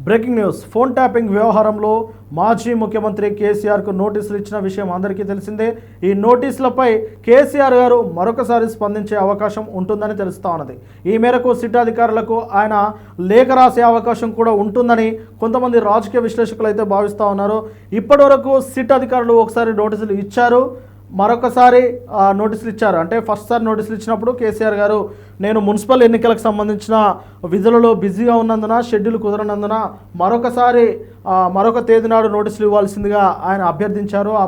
Breaking news. Phone tapping వ్యవహారంలో మాజీ ముఖ్యమంత్రి కేసీఆర్కు నోటీసులు ఇచ్చిన విషయం అందరికీ తెలిసిందే. ఈ నోటీసులపై కేసీఆర్ గారు మరొకసారి స్పందించే అవకాశం ఉంటుందని తెలుస్తా ఉన్నది. ఈ మేరకు సిట్ అధికారులకు ఆయన లేఖ రాసే అవకాశం కూడా ఉంటుందని కొంతమంది రాజకీయ విశ్లేషకులు అయితే భావిస్తూ ఉన్నారు. ఇప్పటివరకు సిట్ అధికారులు ఒకసారి నోటీసులు ఇచ్చారు, మరొకసారి నోటీసులు ఇచ్చారు. అంటే ఫస్ట్ సారి నోటీసులు ఇచ్చినప్పుడు కేసీఆర్ గారు నేను మున్సిపల్ ఎన్నికలకు సంబంధించిన విధులలో బిజీగా ఉన్నందున షెడ్యూల్ కుదరనందున మరొక తేదీ నాడు నోటీసులు ఇవ్వాల్సిందిగా ఆయన అభ్యర్థించారు. ఆ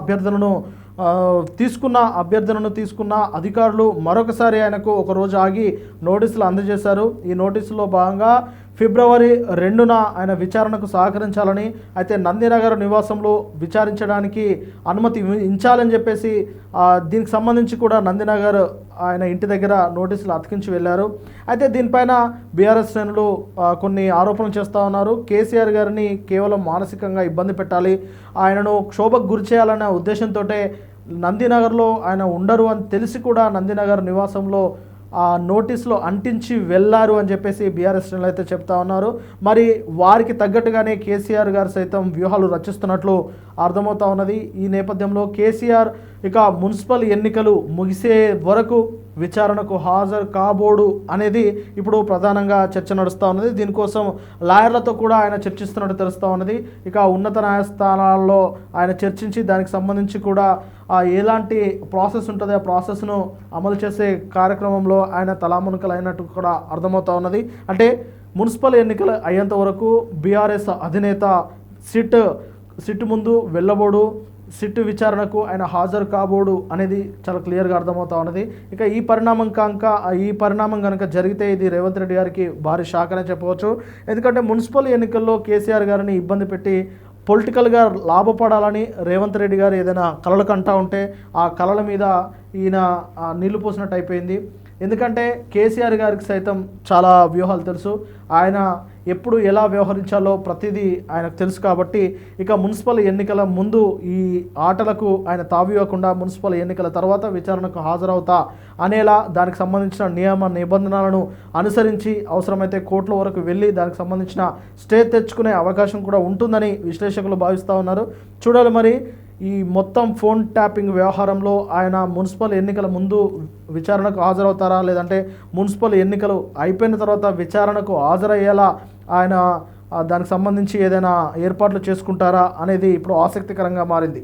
అభ్యర్థనను తీసుకున్న అధికారులు మరొకసారి ఆయనకు ఒక రోజు ఆగి నోటీసులు అందజేశారు. ఈ నోటీసులో భాగంగా ఫిబ్రవరి 2న ఆయన విచారణకు సహకరించాలని, అయితే నందినగర్ నివాసంలో విచారించడానికి అనుమతి ఇచ్చాలని చెప్పేసి దీనికి సంబంధించి కూడా నందినగర్ ఆయన ఇంటి దగ్గర నోటీసులు అతికించి వెళ్ళారు. అయితే దీనిపైన బీఆర్ఎస్ శ్రేణులు కొన్ని ఆరోపణలు చేస్తూ ఉన్నారు. కేసీఆర్ గారిని కేవలం మానసికంగా ఇబ్బంది పెట్టాలి, ఆయనను క్షోభకు గురి చేయాలనే ఉద్దేశంతో నందినగర్లో ఆయన ఉండరు అని తెలిసి కూడా నందినగర్ నివాసంలో ఆ నోటీసులో అంటించి వెళ్ళారు అని చెప్పేసి బీఆర్ఎస్ శ్రేణులు అయితే చెప్తా ఉన్నారు. మరి వారికి తగ్గట్టుగానే కేసీఆర్ గారు సైతం వ్యూహాలు రచిస్తున్నట్లు అర్థమవుతా ఉన్నది. ఈ నేపథ్యంలో కేసీఆర్ ఇక మున్సిపల్ ఎన్నికలు ముగిసే వరకు విచారణకు హాజరు కాబోడు అనేది ఇప్పుడు ప్రధానంగా చర్చ నడుస్తూ ఉన్నది. దీనికోసం లాయర్లతో కూడా ఆయన చర్చిస్తున్నట్టు తెలుస్తూ ఉన్నది. ఇక ఉన్నత న్యాయస్థానాల్లో ఆయన చర్చించి దానికి సంబంధించి కూడా ఎలాంటి ప్రాసెస్ ఉంటుంది, ఆ ప్రాసెస్ను అమలు చేసే కార్యక్రమంలో ఆయన తలామునకలు అయినట్టు కూడా అర్థమవుతా ఉన్నది. అంటే మున్సిపల్ ఎన్నికలు అయ్యేంత వరకు బీఆర్ఎస్ అధినేత సిట్ ముందు వెళ్ళబోడు, సిట్ విచారణకు ఆయన హాజరు కాబోడు అనేది చాలా క్లియర్గా అర్థమవుతా ఉన్నది. ఇక ఈ పరిణామం కనుక జరిగితే ఇది రేవంత్ రెడ్డి గారికి భారీ షాక్ అనే చెప్పవచ్చు. ఎందుకంటే మున్సిపల్ ఎన్నికల్లో కేసీఆర్ గారిని ఇబ్బంది పెట్టి పొలిటికల్గా లాభపడాలని రేవంత్ రెడ్డి గారు ఏదైనా కలలు కంటా ఉంటే ఆ కలల మీద ఈయన నీళ్లు పోసినట్టు అయిపోయింది. ఎందుకంటే కేసీఆర్ గారికి సైతం చాలా వ్యూహాలు తెలుసు, ఆయన ఎప్పుడు ఎలా వ్యవహరించాలో ప్రతిదీ ఆయనకు తెలుసు. కాబట్టి ఇక మున్సిపల్ ఎన్నికల ముందు ఈ ఆటలకు ఆయన తావివ్వకుండా మున్సిపల్ ఎన్నికల తర్వాత విచారణకు హాజరవుతా అనేలా దానికి సంబంధించిన నియమ నిబంధనలను అనుసరించి అవసరమైతే కోర్టుల వరకు వెళ్ళి దానికి సంబంధించిన స్టే తెచ్చుకునే అవకాశం కూడా ఉంటుందని విశ్లేషకులు భావిస్తూ ఉన్నారు. చూడాలి మరి ఈ మొత్తం ఫోన్ ట్యాపింగ్ వ్యవహారంలో ఆయన మున్సిపల్ ఎన్నికల ముందు విచారణకు హాజరవుతారా, లేదంటే మున్సిపల్ ఎన్నికలు అయిపోయిన తర్వాత విచారణకు హాజరయ్యేలా ఆయన దానికి సంబంధించి ఏదైనా ఏర్పాట్లు చేసుకుంటారా అనేది ఇప్పుడు ఆసక్తికరంగా మారింది.